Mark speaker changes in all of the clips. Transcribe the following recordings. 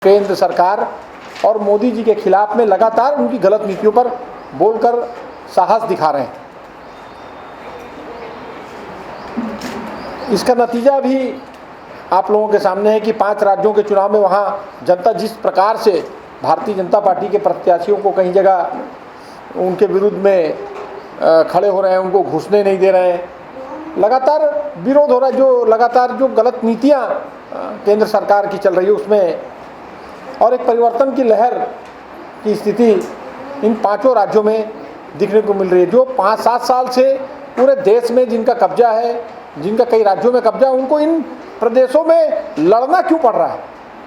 Speaker 1: केंद्र सरकार और मोदी जी के खिलाफ में लगातार उनकी गलत नीतियों पर बोलकर साहस दिखा रहे हैं। इसका नतीजा भी आप लोगों के सामने है कि 5 राज्यों के चुनाव में वहाँ जनता जिस प्रकार से भारतीय जनता पार्टी के प्रत्याशियों को कहीं जगह उनके विरुद्ध में खड़े हो रहे हैं, उनको घुसने नहीं दे रहे हैं, लगातार विरोध हो रहा है। जो लगातार जो गलत नीतियाँ केंद्र सरकार की चल रही है उसमें और एक परिवर्तन की लहर की स्थिति इन 5 राज्यों में दिखने को मिल रही है। जो 5-7 साल से पूरे देश में जिनका कब्जा है, जिनका कई राज्यों में कब्जा है, उनको इन प्रदेशों में लड़ना क्यों पड़ रहा है?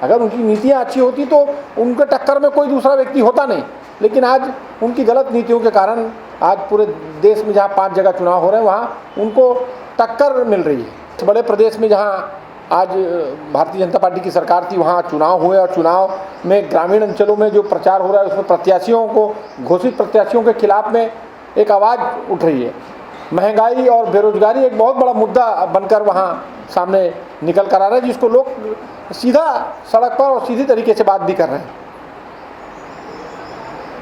Speaker 1: अगर उनकी नीतियाँ अच्छी होती तो उनके टक्कर में कोई दूसरा व्यक्ति होता नहीं, लेकिन आज उनकी गलत नीतियों के कारण आज पूरे देश में जहाँ 5 जगह चुनाव हो रहे हैं वहाँ उनको टक्कर मिल रही है। इस बड़े प्रदेश में जहाँ आज भारतीय जनता पार्टी की सरकार थी वहाँ चुनाव हुए और चुनाव में ग्रामीण अंचलों में जो प्रचार हो रहा है उसमें प्रत्याशियों को, घोषित प्रत्याशियों के खिलाफ में एक आवाज़ उठ रही है। महंगाई और बेरोजगारी एक बहुत बड़ा मुद्दा बनकर वहाँ सामने निकल कर आ रहा है, जिसको लोग सीधा सड़क पर और सीधी तरीके से बात भी कर रहे हैं।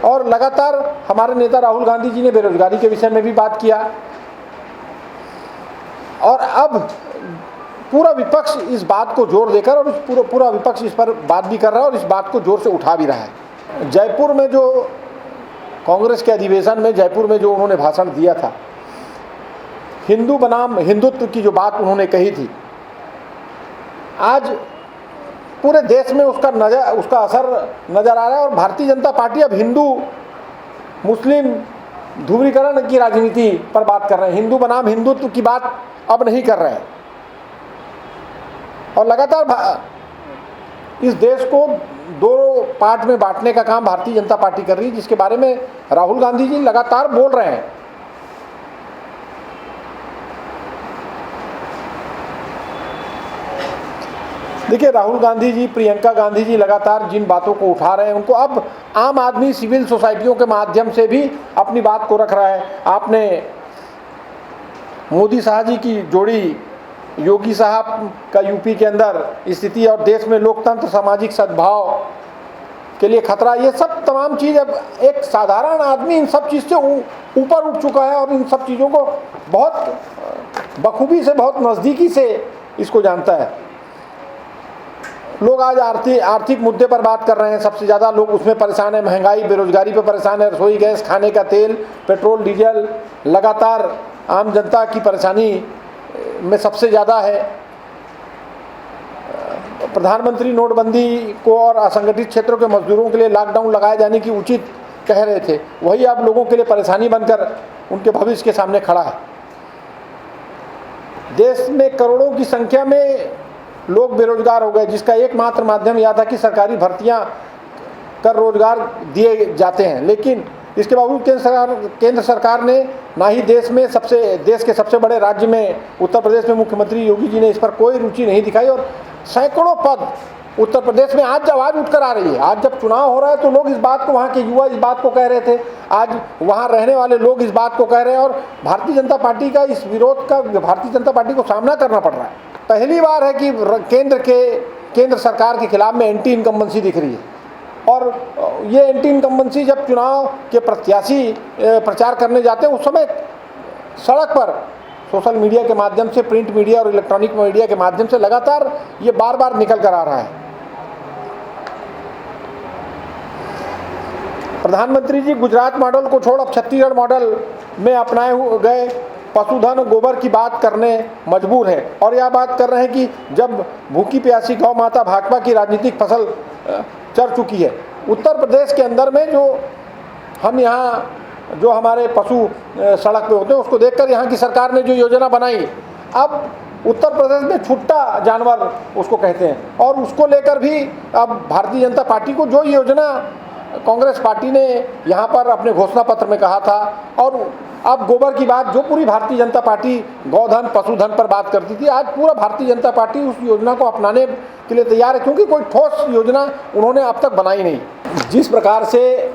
Speaker 1: और लगातार हमारे नेता राहुल गांधी जी ने बेरोजगारी के विषय में भी बात किया और अब पूरा विपक्ष इस बात को जोर देकर और पूरा विपक्ष इस पर बात भी कर रहा है और इस बात को जोर से उठा भी रहा है। जयपुर में जो कांग्रेस के अधिवेशन में जयपुर में जो उन्होंने भाषण दिया था, हिंदू बनाम हिंदुत्व की जो बात उन्होंने कही थी, आज पूरे देश में उसका असर नज़र आ रहा है। और भारतीय जनता पार्टी अब हिंदू मुस्लिम ध्रुवीकरण की राजनीति पर बात कर रहे हैं, हिंदू बनाम हिंदुत्व की बात अब नहीं कर रहे हैं। और लगातार इस देश को 2 पार्ट में बांटने का काम भारतीय जनता पार्टी कर रही है, जिसके बारे में राहुल गांधी जी लगातार बोल रहे हैं। देखिए, राहुल गांधी जी, प्रियंका गांधी जी लगातार जिन बातों को उठा रहे हैं उनको अब आम आदमी सिविल सोसाइटियों के माध्यम से भी अपनी बात को रख रहा है। आपने मोदी शाह जी की जोड़ी, योगी साहब का यूपी के अंदर स्थिति और देश में लोकतंत्र, सामाजिक सद्भाव के लिए खतरा, ये सब तमाम चीज़ अब एक साधारण आदमी इन सब चीज़ से ऊपर उठ चुका है और इन सब चीज़ों को बहुत बखूबी से, बहुत नज़दीकी से इसको जानता है। लोग आज आर्थिक मुद्दे पर बात कर रहे हैं, सबसे ज़्यादा लोग उसमें परेशान है। महंगाई, बेरोजगारी पर परेशान है, रसोई गैस, खाने का तेल, पेट्रोल, डीजल लगातार आम जनता की परेशानी में सबसे ज़्यादा है। प्रधानमंत्री नोटबंदी को और असंगठित क्षेत्रों के मजदूरों के लिए लॉकडाउन लगाए जाने की उचित कह रहे थे, वही अब लोगों के लिए परेशानी बनकर उनके भविष्य के सामने खड़ा है। देश में करोड़ों की संख्या में लोग बेरोजगार हो गए, जिसका एकमात्र माध्यम यह था कि सरकारी भर्तियां कर रोजगार दिए जाते हैं, लेकिन इसके बावजूद केंद्र सरकार ने ना ही देश के सबसे बड़े राज्य में उत्तर प्रदेश में मुख्यमंत्री योगी जी ने इस पर कोई रुचि नहीं दिखाई और सैकड़ों पद उत्तर प्रदेश में आज आवाज़ उठकर आ रही है। आज जब चुनाव हो रहा है तो लोग इस बात को, वहाँ के युवा इस बात को कह रहे थे, आज वहाँ रहने वाले लोग इस बात को कह रहे हैं और भारतीय जनता पार्टी का इस विरोध का भारतीय जनता पार्टी को सामना करना पड़ रहा है। पहली बार है कि केंद्र सरकार के खिलाफ में एंटी इनकम्बेंसी दिख रही है और ये एंटी इनकम्बेंसी जब चुनाव के प्रत्याशी प्रचार करने जाते हैं उस समय सड़क पर सोशल मीडिया के माध्यम से, प्रिंट मीडिया और इलेक्ट्रॉनिक मीडिया के माध्यम से लगातार ये बार निकल कर आ रहा है। प्रधानमंत्री जी गुजरात मॉडल को छोड़ अब छत्तीसगढ़ मॉडल में अपनाए गए पशुधन गोबर की बात करने मजबूर है और यह बात कर रहे हैं कि जब भूखी प्यासी गौ माता भाजपा की राजनीतिक फसल चढ़ चुकी है। उत्तर प्रदेश के अंदर में जो हमारे पशु सड़क पे होते हैं उसको देखकर यहाँ की सरकार ने जो योजना बनाई, अब उत्तर प्रदेश में छुट्टा जानवर उसको कहते हैं और उसको लेकर भी अब भारतीय जनता पार्टी को जो योजना कांग्रेस पार्टी ने यहाँ पर अपने घोषणा पत्र में कहा था और अब गोबर की बात जो पूरी भारतीय जनता पार्टी गौधन, पशुधन पर बात करती थी, आज पूरा भारतीय जनता पार्टी उस योजना को अपनाने के लिए तैयार है, क्योंकि कोई ठोस योजना उन्होंने अब तक बनाई नहीं। जिस प्रकार से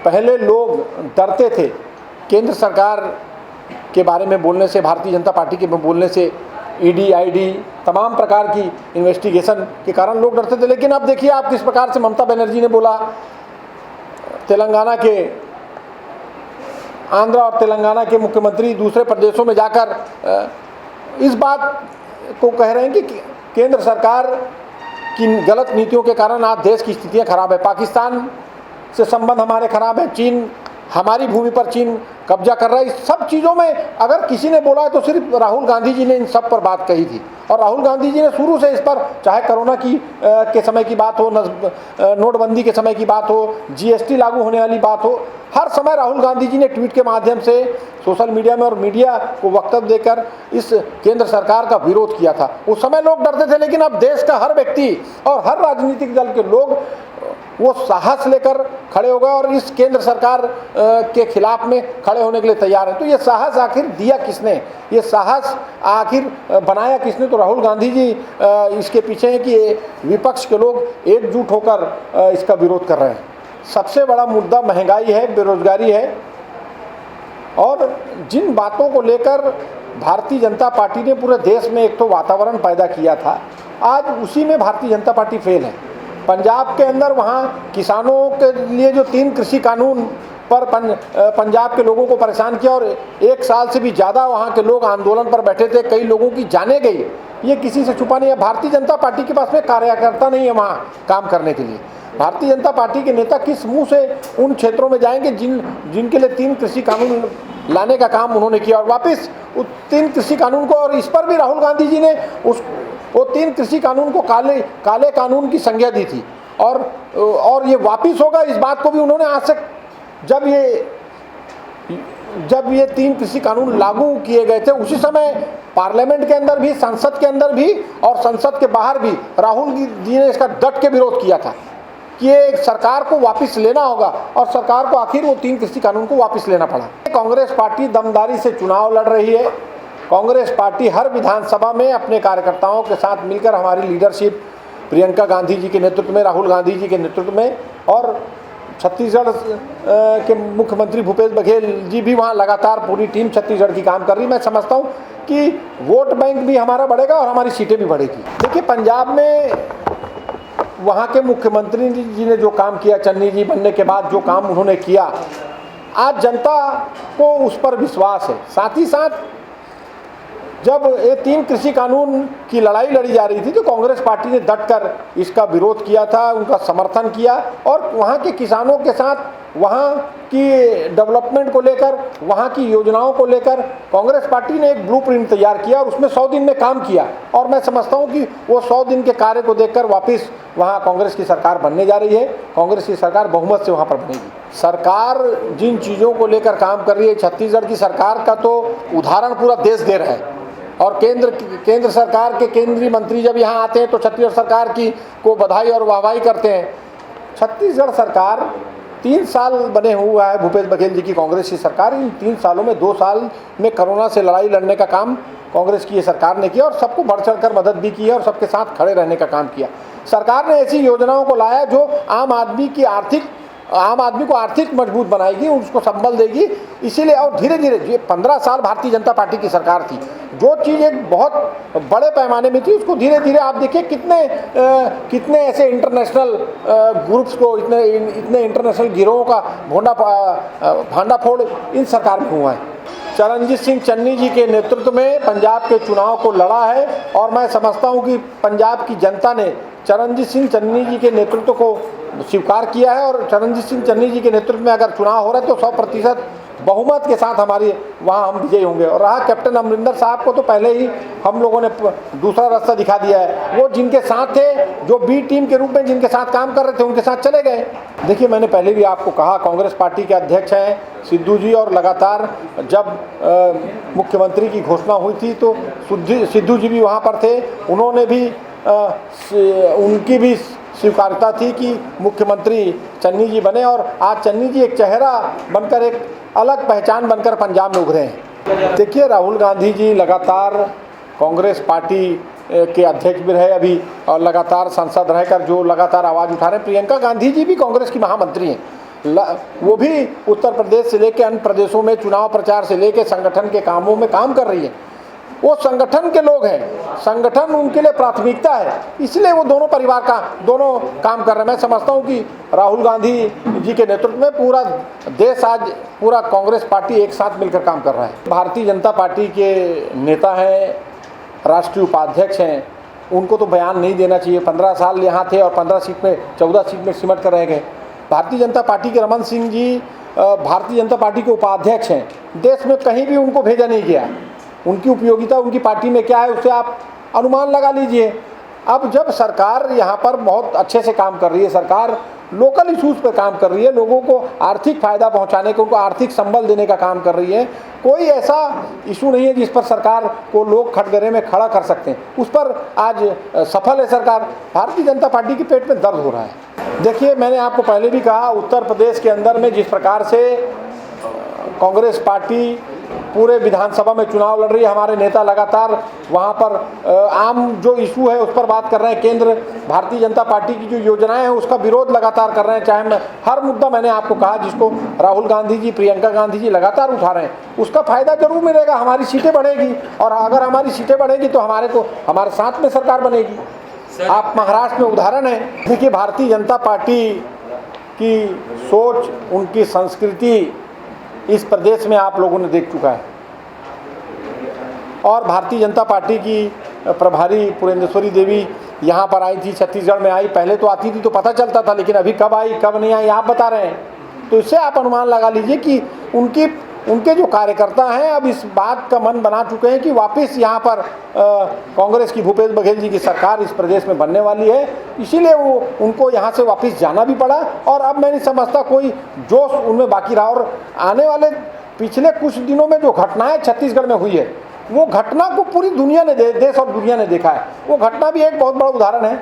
Speaker 1: पहले लोग डरते थे केंद्र सरकार के बारे में बोलने से, भारतीय जनता पार्टी के बोलने से, ईडी, आईडी, तमाम प्रकार की इन्वेस्टिगेशन के कारण लोग डरते थे। लेकिन अब देखिए आप किस प्रकार से ममता बनर्जी ने बोला, तेलंगाना के, आंध्र और तेलंगाना के मुख्यमंत्री दूसरे प्रदेशों में जाकर इस बात को कह रहे हैं कि केंद्र सरकार की गलत नीतियों के कारण आज देश की स्थितियां खराब है, पाकिस्तान से संबंध हमारे खराब है, चीन, हमारी भूमि पर चीन कब्जा कर रहा है। इस सब चीज़ों में अगर किसी ने बोला है तो सिर्फ राहुल गांधी जी ने इन सब पर बात कही थी। और राहुल गांधी जी ने शुरू से इस पर, चाहे कोरोना के समय की बात हो, नोटबंदी के समय की बात हो, जीएसटी लागू होने वाली बात हो, हर समय राहुल गांधी जी ने ट्वीट के माध्यम से सोशल मीडिया में और मीडिया को वक्तव्य देकर इस केंद्र सरकार का विरोध किया था। उस समय लोग डरते थे, लेकिन अब देश का हर व्यक्ति और हर राजनीतिक दल के लोग वो साहस लेकर खड़े हो गए और इस केंद्र सरकार के खिलाफ में खड़े होने के लिए तैयार है। तो ये साहस आखिर दिया किसने, ये साहस आखिर बनाया किसने? तो राहुल गांधी जी इसके पीछे हैं कि विपक्ष के लोग एकजुट होकर इसका विरोध कर रहे हैं। सबसे बड़ा मुद्दा महंगाई है, बेरोजगारी है, और जिन बातों को लेकर भारतीय जनता पार्टी ने पूरे देश में एक तो वातावरण पैदा किया था, आज उसी में भारतीय जनता पार्टी फेल है। पंजाब के अंदर वहाँ किसानों के लिए जो 3 कृषि कानून पर पंजाब के लोगों को परेशान किया और 1 साल से भी ज़्यादा वहाँ के लोग आंदोलन पर बैठे थे, कई लोगों की जानें गई, ये किसी से छुपा नहीं है। भारतीय जनता पार्टी के पास में कार्यकर्ता नहीं है वहाँ काम करने के लिए। भारतीय जनता पार्टी के नेता किस मुंह से उन क्षेत्रों में जाएंगे जिनके लिए 3 कृषि कानून लाने का काम उन्होंने किया, और वापस उस 3 कृषि कानून को, और इस पर भी राहुल गांधी जी ने वो 3 कृषि कानून को काले कानून की संज्ञा दी थी, और ये वापिस होगा, इस बात को भी उन्होंने आज से, जब ये 3 कृषि कानून लागू किए गए थे उसी समय पार्लियामेंट के अंदर भी, संसद के अंदर भी और संसद के बाहर भी राहुल जी ने इसका डट के विरोध किया था कि ये सरकार को वापस लेना होगा, और सरकार को आखिर वो 3 कृषि कानून को वापस लेना पड़ा। कांग्रेस पार्टी दमदारी से चुनाव लड़ रही है। कांग्रेस पार्टी हर विधानसभा में अपने कार्यकर्ताओं के साथ मिलकर, हमारी लीडरशिप प्रियंका गांधी जी के नेतृत्व में, राहुल गांधी जी के नेतृत्व में, और छत्तीसगढ़ के मुख्यमंत्री भूपेश बघेल जी भी वहाँ लगातार पूरी टीम छत्तीसगढ़ की काम कर रही है। मैं समझता हूँ कि वोट बैंक भी हमारा बढ़ेगा और हमारी सीटें भी बढ़ेगी। देखिए, पंजाब में वहाँ के मुख्यमंत्री जी ने जो काम किया, चन्नी जी बनने के बाद जो काम उन्होंने किया, आज जनता को उस पर विश्वास है। साथ ही साथ जब ये 3 कृषि कानून की लड़ाई लड़ी जा रही थी तो कांग्रेस पार्टी ने डटकर इसका विरोध किया था, उनका समर्थन किया, और वहाँ के किसानों के साथ, वहाँ की डेवलपमेंट को लेकर, वहाँ की योजनाओं को लेकर कांग्रेस पार्टी ने एक ब्लूप्रिंट तैयार किया और उसमें 100 दिन में काम किया। और मैं समझता हूँ कि वो 100 दिन के कार्य को देखकर वापस वहाँ कांग्रेस की सरकार बनने जा रही है। कांग्रेस की सरकार बहुमत से वहाँ पर बनेगी। सरकार जिन चीज़ों को लेकर काम कर रही है, छत्तीसगढ़ की सरकार का तो उदाहरण पूरा देश दे रहा है, और केंद्र सरकार के केंद्रीय मंत्री जब यहाँ आते हैं तो छत्तीसगढ़ सरकार को बधाई और वाहवाही करते हैं। छत्तीसगढ़ सरकार 3 साल बने हुआ है भूपेश बघेल जी की कांग्रेस की सरकार। इन 3 सालों में 2 साल में कोरोना से लड़ाई लड़ने का काम कांग्रेस की ये सरकार ने किया, और सबको बढ़ चढ़ कर मदद भी की है और सबके साथ खड़े रहने का काम किया। सरकार ने ऐसी योजनाओं को लाया जो आम आदमी को आर्थिक मजबूत बनाएगी, उसको संबल देगी। इसीलिए, और धीरे धीरे, ये 15 साल भारतीय जनता पार्टी की सरकार थी, जो चीज़ एक बहुत बड़े पैमाने में थी, उसको धीरे धीरे आप देखिए कितने ऐसे इंटरनेशनल ग्रुप्स को, इतने इंटरनेशनल गिरोहों का भांडाफोड़ इन सरकार में हुआ है। चरणजीत सिंह चन्नी जी के नेतृत्व में पंजाब के चुनाव को लड़ा है, और मैं समझता हूं कि पंजाब की जनता ने चरणजीत सिंह चन्नी जी के नेतृत्व को स्वीकार किया है, और चरणजीत सिंह चन्नी जी के नेतृत्व में अगर चुनाव हो रहा है तो 100% बहुमत के साथ हमारी वहाँ हम विजयी होंगे। और रहा कैप्टन अमरिंदर साहब को तो पहले ही हम लोगों ने दूसरा रास्ता दिखा दिया है। वो जिनके साथ थे, जो बी टीम के रूप में जिनके साथ काम कर रहे थे, उनके साथ चले गए। देखिए, मैंने पहले भी आपको कहा, कांग्रेस पार्टी के अध्यक्ष हैं सिद्धू जी, और लगातार जब मुख्यमंत्री की घोषणा हुई थी तो सिद्धू जी भी वहाँ पर थे। उन्होंने भी उनकी भी स्वीकार्यता थी कि मुख्यमंत्री चन्नी जी बने, और आज चन्नी जी एक चेहरा बनकर, एक अलग पहचान बनकर पंजाब में उभरे हैं। देखिए, राहुल गांधी जी लगातार कांग्रेस पार्टी के अध्यक्ष भी रहे अभी, और लगातार सांसद रहकर जो लगातार आवाज़ उठा रहे हैं। प्रियंका गांधी जी भी कांग्रेस की महामंत्री हैं, वो भी उत्तर प्रदेश से लेकर अन्य प्रदेशों में चुनाव प्रचार से लेकर संगठन के कामों में काम कर रही है। वो संगठन के लोग हैं, संगठन उनके लिए प्राथमिकता है, इसलिए वो दोनों परिवार का दोनों काम कर रहे हैं। मैं समझता हूँ कि राहुल गांधी जी के नेतृत्व में पूरा देश, आज पूरा कांग्रेस पार्टी एक साथ मिलकर काम कर रहा है। भारतीय जनता पार्टी के नेता हैं, राष्ट्रीय उपाध्यक्ष हैं, उनको तो बयान नहीं देना चाहिए। 15 साल यहाँ थे और 14 सीट में सिमट कर रह गए। भारतीय जनता पार्टी के रमन सिंह जी भारतीय जनता पार्टी के उपाध्यक्ष हैं, देश में कहीं भी उनको भेजा नहीं गया। उनकी उपयोगिता उनकी पार्टी में क्या है उससे आप अनुमान लगा लीजिए। अब जब सरकार यहाँ पर बहुत अच्छे से काम कर रही है, सरकार लोकल इशूज़ पर काम कर रही है, लोगों को आर्थिक फ़ायदा पहुँचाने का, उनको आर्थिक संबल देने का काम कर रही है, कोई ऐसा इशू नहीं है जिस पर सरकार को लोग खटगरे में खड़ा कर सकते हैं, उस पर आज सफल है सरकार। भारतीय जनता पार्टी के पेट में दर्द हो रहा है। देखिए, मैंने आपको पहले भी कहा, उत्तर प्रदेश के अंदर में जिस प्रकार से कांग्रेस पार्टी पूरे विधानसभा में चुनाव लड़ रही है, हमारे नेता लगातार वहाँ पर आम जो इशू है उस पर बात कर रहे हैं, केंद्र भारतीय जनता पार्टी की जो योजनाएं हैं उसका विरोध लगातार कर रहे हैं। चाहे मैं हर मुद्दा, मैंने आपको कहा, जिसको राहुल गांधी जी, प्रियंका गांधी जी लगातार उठा रहे हैं, उसका फायदा जरूर मिलेगा, हमारी सीटें बढ़ेगी, और अगर हमारी सीटें बढ़ेगी तो हमारे साथ में सरकार बनेगी। आप महाराष्ट्र में उदाहरण है। देखिए, भारतीय जनता पार्टी की सोच, उनकी संस्कृति इस प्रदेश में आप लोगों ने देख चुका है, और भारतीय जनता पार्टी की प्रभारी पुरेंद्रेश्वरी देवी यहाँ पर आई थी, छत्तीसगढ़ में आई। पहले तो आती थी तो पता चलता था, लेकिन अभी कब आई कब नहीं आई आप बता रहे हैं, तो इससे आप अनुमान लगा लीजिए कि उनके जो कार्यकर्ता हैं अब इस बात का मन बना चुके हैं कि वापस यहाँ पर कांग्रेस की भूपेश बघेल जी की सरकार इस प्रदेश में बनने वाली है, इसीलिए उनको यहाँ से वापस जाना भी पड़ा। और अब मैं नहीं समझता कोई जोश उनमें बाकी रहा। और आने वाले पिछले कुछ दिनों में जो घटनाएं छत्तीसगढ़ में हुई है, वो घटना को पूरी दुनिया ने, देश और दुनिया ने देखा है। वो घटना भी एक बहुत बड़ा उदाहरण है।